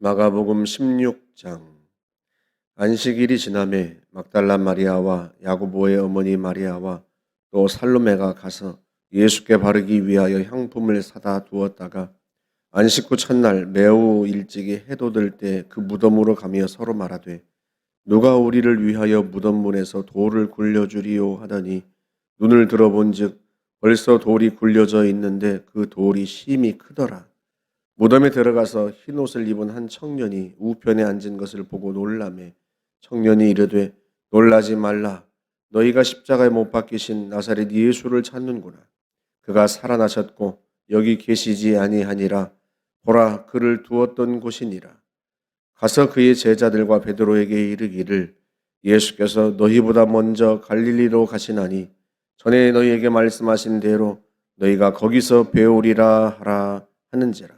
마가복음 16장. 안식일이 지나매 막달라 마리아와 야고보의 어머니 마리아와 또 살로메가 가서 예수께 바르기 위하여 향품을 사다 두었다가 안식 후 첫날 매우 일찍이 해 돋을 때 그 무덤으로 가며 서로 말하되 누가 우리를 위하여 무덤 문에서 돌을 굴려주리요 하더니 눈을 들어본즉 벌써 돌이 굴려져 있는데 그 돌이 심히 크더라. 무덤에 들어가서 흰 옷을 입은 한 청년이 우편에 앉은 것을 보고 놀라매 청년이 이르되 놀라지 말라. 너희가 십자가에 못 박히신 나사렛 예수를 찾는구나. 그가 살아나셨고 여기 계시지 아니하니라. 보라, 그를 두었던 곳이니라. 가서 그의 제자들과 베드로에게 이르기를 예수께서 너희보다 먼저 갈릴리로 가시나니 전에 너희에게 말씀하신 대로 너희가 거기서 배우리라 하라 하는지라.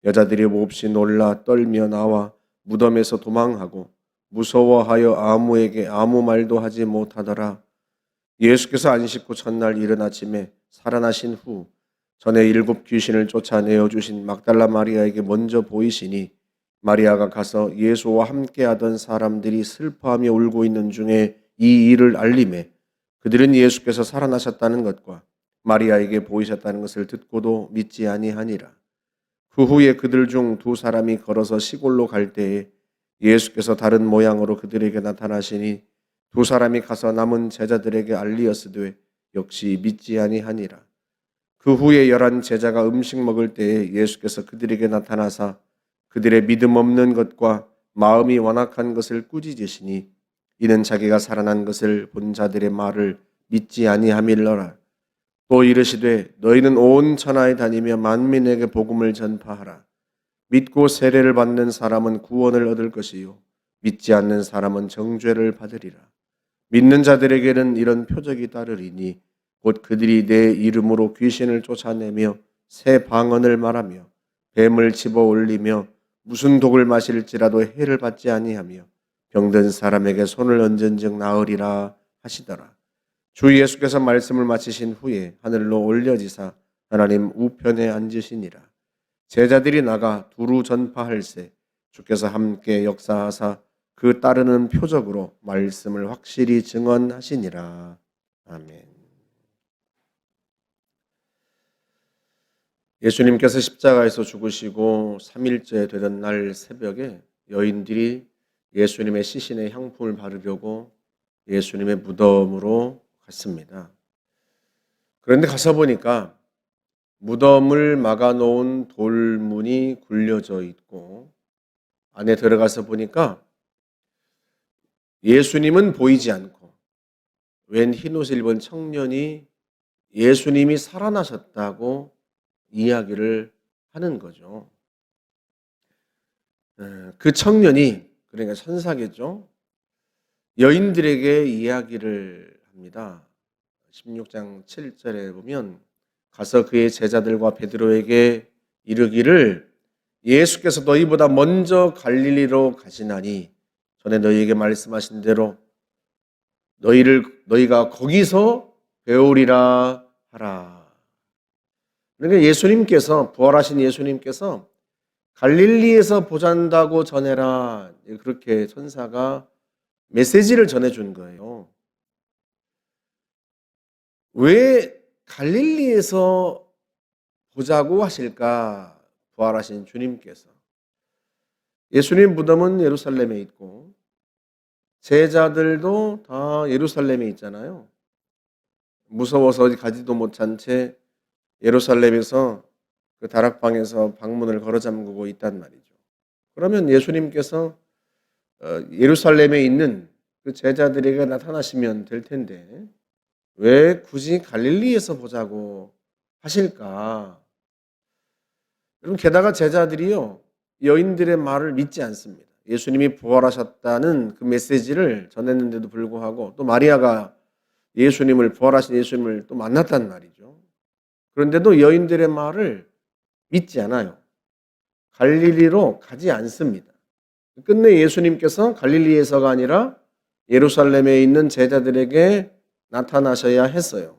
여자들이 몹시 놀라 떨며 나와 무덤에서 도망하고 무서워하여 아무에게 아무 말도 하지 못하더라. 예수께서 안식 후 첫날 이른 아침에 살아나신 후 전에 7 귀신을 쫓아내어 주신 막달라 마리아에게 먼저 보이시니 마리아가 가서 예수와 함께하던 사람들이 슬퍼하며 울고 있는 중에 이 일을 알림해 그들은 예수께서 살아나셨다는 것과 마리아에게 보이셨다는 것을 듣고도 믿지 아니하니라. 그 후에 그들 중 2 사람이 걸어서 시골로 갈 때에 예수께서 다른 모양으로 그들에게 나타나시니 2 사람이 가서 남은 제자들에게 알리었으되 역시 믿지 아니하니라. 그 후에 11 제자가 음식 먹을 때에 예수께서 그들에게 나타나사 그들의 믿음 없는 것과 마음이 완악한 것을 꾸짖으시니 이는 자기가 살아난 것을 본 자들의 말을 믿지 아니함일러라. 또 이르시되 너희는 온 천하에 다니며 만민에게 복음을 전파하라. 믿고 세례를 받는 사람은 구원을 얻을 것이요 믿지 않는 사람은 정죄를 받으리라. 믿는 자들에게는 이런 표적이 따르리니 곧 그들이 내 이름으로 귀신을 쫓아내며 새 방언을 말하며 뱀을 집어 올리며 무슨 독을 마실지라도 해를 받지 아니하며 병든 사람에게 손을 얹은즉 나으리라 하시더라. 주 예수께서 말씀을 마치신 후에 하늘로 올려지사 하나님 우편에 앉으시니라. 제자들이 나가 두루 전파할세 주께서 함께 역사하사 그 따르는 표적으로 말씀을 확실히 증언하시니라. 아멘. 예수님께서 십자가에서 죽으시고 3일째 되던 날 새벽에 여인들이 예수님의 시신에 향품을 바르려고 예수님의 무덤으로 갔습니다. 그런데 가서 보니까 무덤을 막아놓은 돌문이 굴려져 있고 안에 들어가서 보니까 예수님은 보이지 않고 웬 흰옷을 입은 청년이 예수님이 살아나셨다고 이야기를 하는 거죠. 그 청년이 그러니까 천사겠죠. 여인들에게 이야기를 합니다. 16장 7절에 보면 가서 그의 제자들과 베드로에게 이르기를 예수께서 너희보다 먼저 갈릴리로 가시나니 전에 너희에게 말씀하신 대로 너희가 거기서 배우리라 하라. 그러니까 예수님께서 부활하신 예수님께서 갈릴리에서 보잔다고 전해라. 그렇게 천사가 메시지를 전해준 거예요. 왜 갈릴리에서 보자고 하실까? 부활하신 주님께서. 예수님 무덤은 예루살렘에 있고 제자들도 다 예루살렘에 있잖아요. 무서워서 어디 가지도 못한 채 예루살렘에서 그 다락방에서 방문을 걸어 잠그고 있단 말이죠. 그러면 예수님께서 예루살렘에 있는 그 제자들에게 나타나시면 될 텐데 왜 굳이 갈릴리에서 보자고 하실까? 여러분, 게다가 제자들이요 여인들의 말을 믿지 않습니다. 예수님이 부활하셨다는 그 메시지를 전했는데도 불구하고 또 마리아가 부활하신 예수님을 또 만났단 말이죠. 그런데도 여인들의 말을 믿지 않아요. 갈릴리로 가지 않습니다. 끝내 예수님께서 갈릴리에서가 아니라 예루살렘에 있는 제자들에게 나타나셔야 했어요.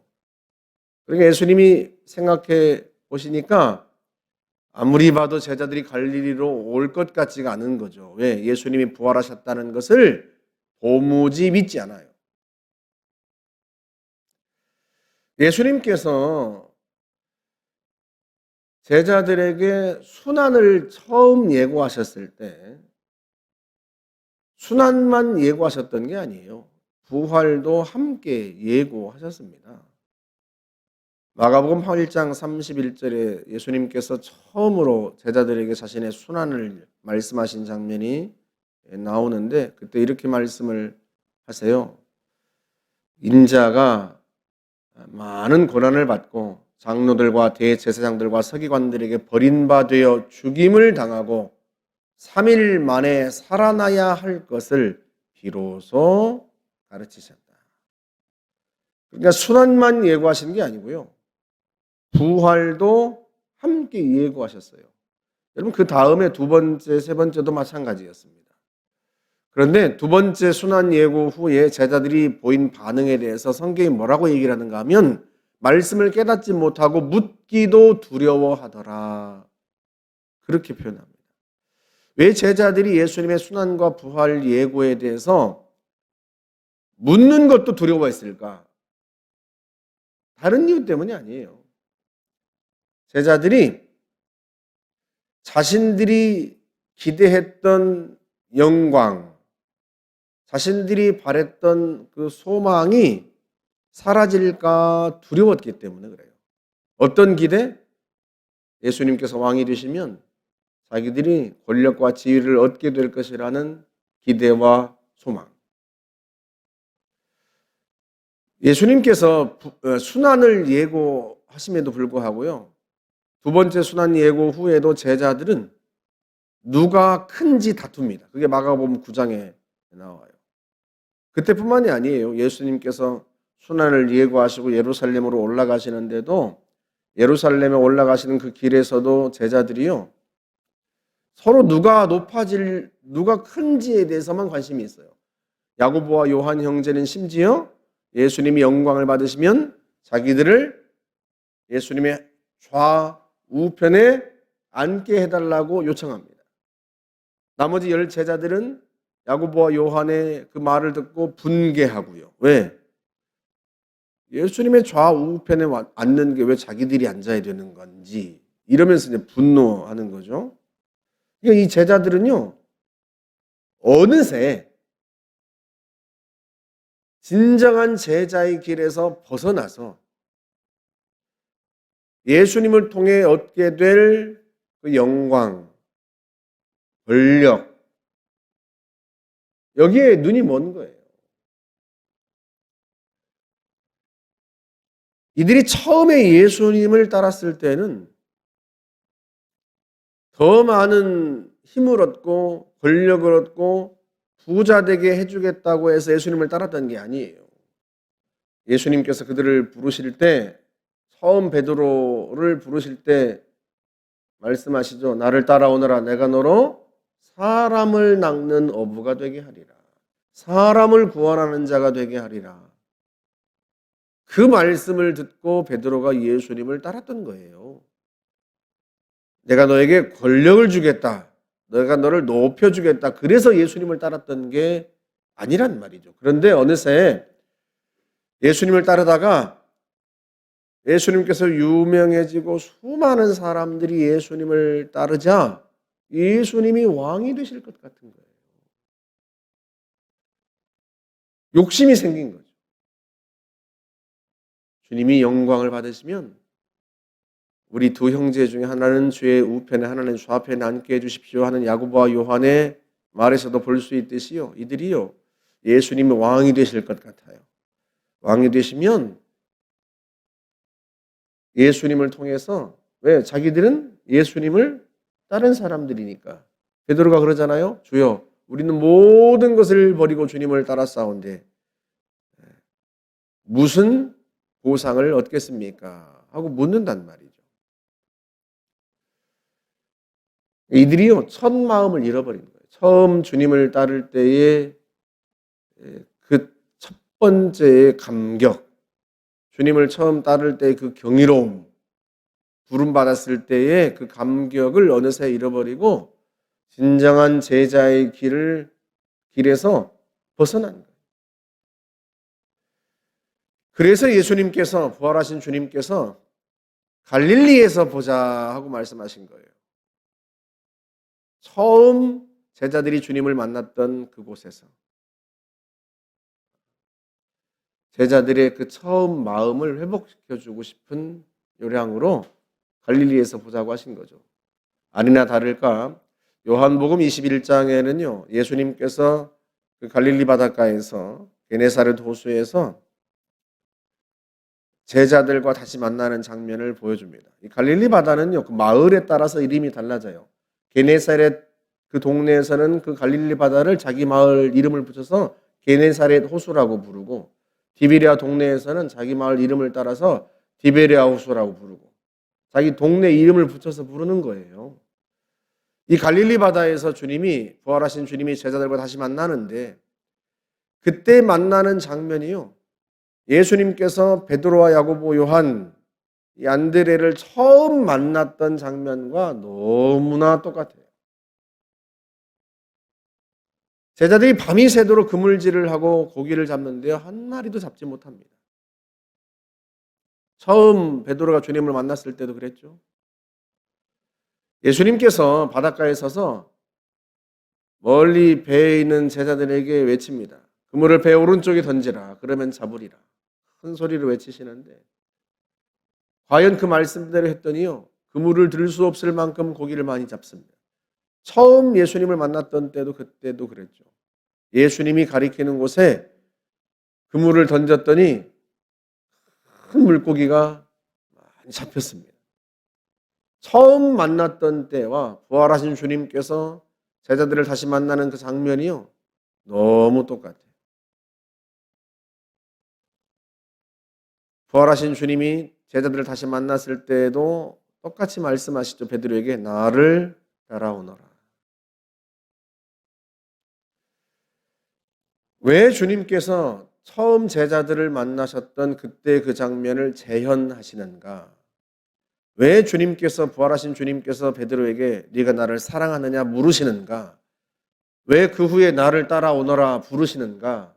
그러니까 예수님이 생각해 보시니까 아무리 봐도 제자들이 갈릴리로 올 것 같지가 않은 거죠. 왜? 예수님이 부활하셨다는 것을 도무지 믿지 않아요. 예수님께서 제자들에게 순환을 처음 예고하셨을 때 순환만 예고하셨던 게 아니에요. 부활도 함께 예고하셨습니다. 마가복음 8장 31절에 예수님께서 처음으로 제자들에게 자신의 순환을 말씀하신 장면이 나오는데 그때 이렇게 말씀을 하세요. 인자가 많은 고난을 받고 장로들과 대제사장들과 서기관들에게 버림받아 죽임을 당하고 3일 만에 살아나야 할 것을 비로소 가르치셨다. 그러니까 순환만 예고하신 게 아니고요. 부활도 함께 예고하셨어요. 여러분 그 다음에 두 번째, 세 번째도 마찬가지였습니다. 그런데 두 번째 순환 예고 후에 제자들이 보인 반응에 대해서 성경이 뭐라고 얘기를 하는가 하면 말씀을 깨닫지 못하고 묻기도 두려워하더라. 그렇게 표현합니다. 왜 제자들이 예수님의 순환과 부활 예고에 대해서 묻는 것도 두려워했을까? 다른 이유 때문이 아니에요. 제자들이 자신들이 기대했던 영광, 자신들이 바랬던 그 소망이 사라질까 두려웠기 때문에 그래요. 어떤 기대? 예수님께서 왕이 되시면 자기들이 권력과 지위를 얻게 될 것이라는 기대와 소망. 예수님께서 순환을 예고하심에도 불구하고요. 두 번째 순환 예고 후에도 제자들은 누가 큰지 다툽니다. 그게 마가복음 9장에 나와요. 그때뿐만이 아니에요. 예수님께서 순환을 예고하시고 예루살렘으로 올라가시는데도 예루살렘에 올라가시는 그 길에서도 제자들이요. 서로 누가 큰지에 대해서만 관심이 있어요. 야고보와 요한 형제는 심지어 예수님이 영광을 받으시면 자기들을 예수님의 좌우편에 앉게 해달라고 요청합니다. 나머지 10 제자들은 야고보와 요한의 그 말을 듣고 분개하고요. 왜? 예수님의 좌우편에 앉는 게 왜 자기들이 앉아야 되는 건지 이러면서 이제 분노하는 거죠. 그러니까 이 제자들은요, 어느새 진정한 제자의 길에서 벗어나서 예수님을 통해 얻게 될 그 영광, 권력, 여기에 눈이 먼 거예요. 이들이 처음에 예수님을 따랐을 때는 더 많은 힘을 얻고 권력을 얻고 부자 되게 해주겠다고 해서 예수님을 따랐던 게 아니에요. 예수님께서 그들을 부르실 때 처음 베드로를 부르실 때 말씀하시죠. 나를 따라오너라. 내가 너로 사람을 낚는 어부가 되게 하리라. 사람을 구원하는 자가 되게 하리라. 그 말씀을 듣고 베드로가 예수님을 따랐던 거예요. 내가 너에게 권력을 주겠다. 내가 너를 높여주겠다. 그래서 예수님을 따랐던 게 아니란 말이죠. 그런데 어느새 예수님을 따르다가 예수님께서 유명해지고 수많은 사람들이 예수님을 따르자 예수님이 왕이 되실 것 같은 거예요. 욕심이 생긴 거죠. 주님이 영광을 받으시면 우리 두 형제 중에 하나는 주의 우편에 하나는 좌편에 앉게 해주십시오 하는 야고보와 요한의 말에서도 볼 수 있듯이요. 이들이요. 예수님이 왕이 되실 것 같아요. 왕이 되시면 예수님을 통해서 왜? 자기들은 예수님을 따른 사람들이니까. 베드로가 그러잖아요. 주여, 우리는 모든 것을 버리고 주님을 따랐사온데 무슨 보상을 얻겠습니까? 하고 묻는단 말이죠. 이들이요, 첫 마음을 잃어버린 거예요. 처음 주님을 따를 때의 그 첫 번째의 감격, 주님을 처음 따를 때의 그 경이로움, 부름받았을 때의 그 감격을 어느새 잃어버리고 진정한 제자의 길에서 벗어난 거예요. 그래서 예수님께서, 부활하신 주님께서 갈릴리에서 보자 하고 말씀하신 거예요. 처음 제자들이 주님을 만났던 그곳에서 제자들의 그 처음 마음을 회복시켜주고 싶은 요량으로 갈릴리에서 보자고 하신 거죠. 아니나 다를까 요한복음 21장에는요, 예수님께서 그 갈릴리 바닷가에서 게네사렛 호수에서 제자들과 다시 만나는 장면을 보여줍니다. 이 갈릴리 바다는요, 그 마을에 따라서 이름이 달라져요. 게네사렛 그 동네에서는 그 갈릴리 바다를 자기 마을 이름을 붙여서 게네사렛 호수라고 부르고, 디베리아 동네에서는 자기 마을 이름을 따라서 디베리아 호수라고 부르고, 자기 동네 이름을 붙여서 부르는 거예요. 이 갈릴리 바다에서 주님이, 부활하신 주님이 제자들과 다시 만나는데, 그때 만나는 장면이요, 예수님께서 베드로와 야고보, 요한, 이 안드레를 처음 만났던 장면과 너무나 똑같아요. 제자들이 밤이 새도록 그물질을 하고 고기를 잡는데요, 한 마리도 잡지 못합니다. 처음 베드로가 주님을 만났을 때도 그랬죠. 예수님께서 바닷가에 서서 멀리 배에 있는 제자들에게 외칩니다. 그물을 배 오른쪽에 던지라, 그러면 잡으리라. 큰 소리로 외치시는데, 과연 그 말씀대로 했더니요, 그물을 들 수 없을 만큼 고기를 많이 잡습니다. 처음 예수님을 만났던 때도 그때도 그랬죠. 예수님이 가리키는 곳에 그물을 던졌더니 큰 물고기가 많이 잡혔습니다. 처음 만났던 때와 부활하신 주님께서 제자들을 다시 만나는 그 장면이요, 너무 똑같아요. 부활하신 주님이 제자들을 다시 만났을 때도 똑같이 말씀하시죠. 베드로에게 나를 따라오너라. 왜 주님께서 처음 제자들을 만나셨던 그때 그 장면을 재현하시는가? 왜 주님께서, 부활하신 주님께서 베드로에게 네가 나를 사랑하느냐 물으시는가? 왜 그 후에 나를 따라오너라 부르시는가?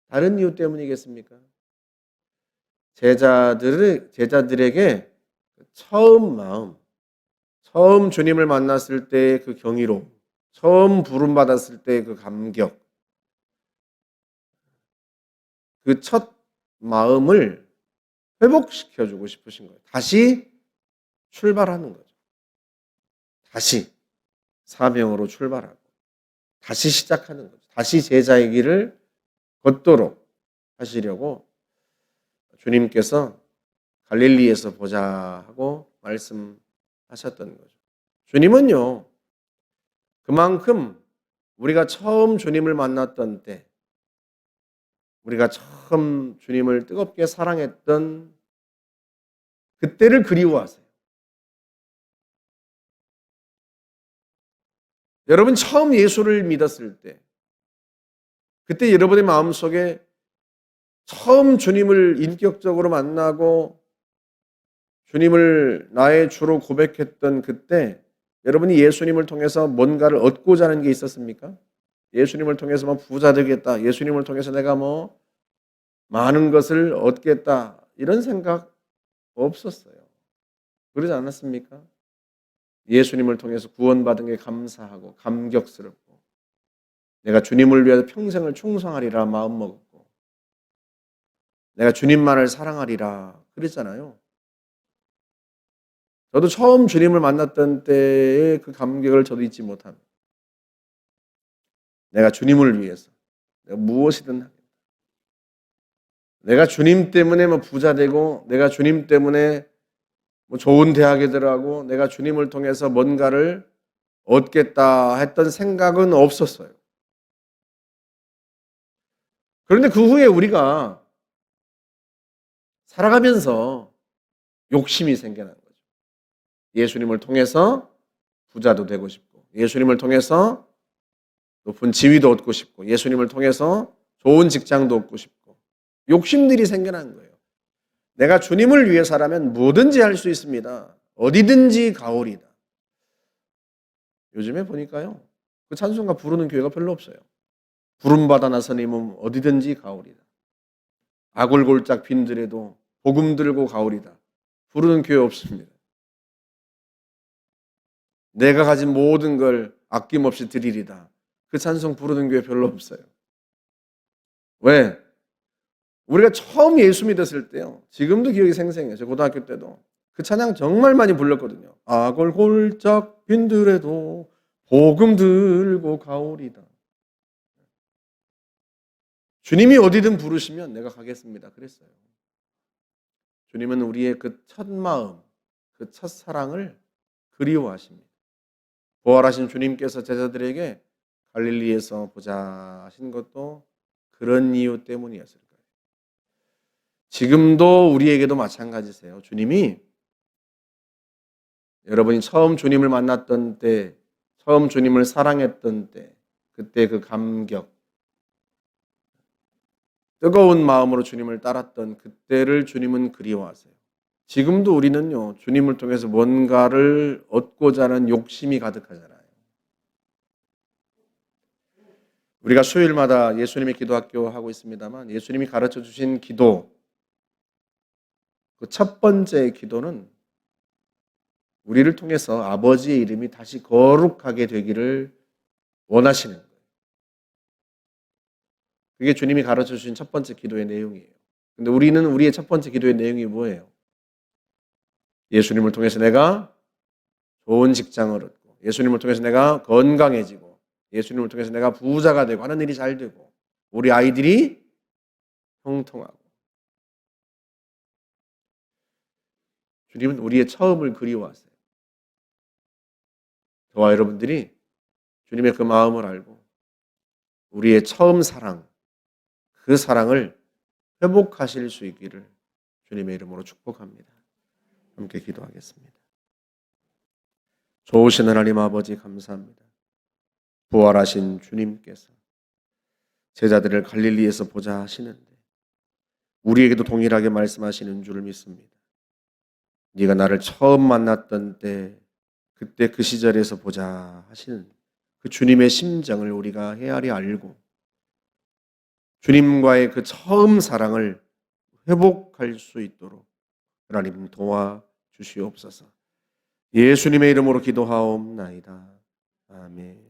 다른 이유 때문이겠습니까? 제자들에게 처음 마음, 처음 주님을 만났을 때의 그 경이로움, 처음 부름받았을 때의 그 감격, 그 첫 마음을 회복시켜주고 싶으신 거예요. 다시 출발하는 거죠. 다시 사명으로 출발하고 다시 시작하는 거죠. 다시 제자의 길을 걷도록 하시려고 주님께서 갈릴리에서 보자 하고 말씀하셨던 거죠. 주님은요, 그만큼 우리가 처음 주님을 만났던 때, 우리가 처음 주님을 뜨겁게 사랑했던 그때를 그리워하세요. 여러분 처음 예수를 믿었을 때, 그때 여러분의 마음속에 처음 주님을 인격적으로 만나고 주님을 나의 주로 고백했던 그때, 여러분이 예수님을 통해서 뭔가를 얻고자 하는 게 있었습니까? 예수님을 통해서 뭐 부자 되겠다, 예수님을 통해서 내가 뭐 많은 것을 얻겠다, 이런 생각 없었어요. 그러지 않았습니까? 예수님을 통해서 구원받은 게 감사하고 감격스럽고, 내가 주님을 위해서 평생을 충성하리라 마음먹었고, 내가 주님만을 사랑하리라 그랬잖아요. 저도 처음 주님을 만났던 때의 그 감격을 저도 잊지 못합니다. 내가 주님을 위해서 내가 무엇이든 하겠다. 내가 주님 때문에 뭐 부자 되고, 내가 주님 때문에 뭐 좋은 대학에 들어가고, 내가 주님을 통해서 뭔가를 얻겠다 했던 생각은 없었어요. 그런데 그 후에 우리가 살아가면서 욕심이 생겨난 거죠. 예수님을 통해서 부자도 되고 싶고, 예수님을 통해서 높은 지위도 얻고 싶고, 예수님을 통해서 좋은 직장도 얻고 싶고, 욕심들이 생겨난 거예요. 내가 주님을 위해서라면 뭐든지 할 수 있습니다. 어디든지 가오리다. 요즘에 보니까요, 그 찬송가 부르는 교회가 별로 없어요. 부름받아 나선 이 몸 어디든지 가오리다. 아골골짝 빈들에도 복음 들고 가오리다. 부르는 교회 없습니다. 내가 가진 모든 걸 아낌없이 드리리다. 그 찬송 부르는 교회 별로 없어요. 왜? 우리가 처음 예수 믿었을 때요. 지금도 기억이 생생해요. 저 고등학교 때도. 그 찬양 정말 많이 불렀거든요. 아골골짝 빈들에도 복음 들고 가오리다. 주님이 어디든 부르시면 내가 가겠습니다. 그랬어요. 주님은 우리의 그 첫 마음, 그 첫 사랑을 그리워하십니다. 부활하신 주님께서 제자들에게 갈릴리에서 보자 하신 것도 그런 이유 때문이었을 거예요. 지금도 우리에게도 마찬가지세요. 주님이 여러분이 처음 주님을 만났던 때, 처음 주님을 사랑했던 때, 그때 그 감격, 뜨거운 마음으로 주님을 따랐던 그때를 주님은 그리워하세요. 지금도 우리는요, 주님을 통해서 뭔가를 얻고자 하는 욕심이 가득하잖아요. 우리가 수요일마다 예수님의 기도학교 하고 있습니다만, 예수님이 가르쳐 주신 기도, 그 첫 번째 기도는 우리를 통해서 아버지의 이름이 다시 거룩하게 되기를 원하시는 거예요. 그게 주님이 가르쳐 주신 첫 번째 기도의 내용이에요. 근데 우리는 우리의 첫 번째 기도의 내용이 뭐예요? 예수님을 통해서 내가 좋은 직장을 얻고, 예수님을 통해서 내가 건강해지고, 예수님을 통해서 내가 부자가 되고, 하는 일이 잘 되고, 우리 아이들이 형통하고. 주님은 우리의 처음을 그리워하세요. 저와 여러분들이 주님의 그 마음을 알고 우리의 처음 사랑, 그 사랑을 회복하실 수 있기를 주님의 이름으로 축복합니다. 함께 기도하겠습니다. 좋으신 하나님 아버지 감사합니다. 부활하신 주님께서 제자들을 갈릴리에서 보자 하시는데 우리에게도 동일하게 말씀하시는 줄을 믿습니다. 네가 나를 처음 만났던 때 그때 그 시절에서 보자 하시는 그 주님의 심정을 우리가 헤아려 알고 주님과의 그 처음 사랑을 회복할 수 있도록 하나님 도와주시옵소서. 예수님의 이름으로 기도하옵나이다. 아멘.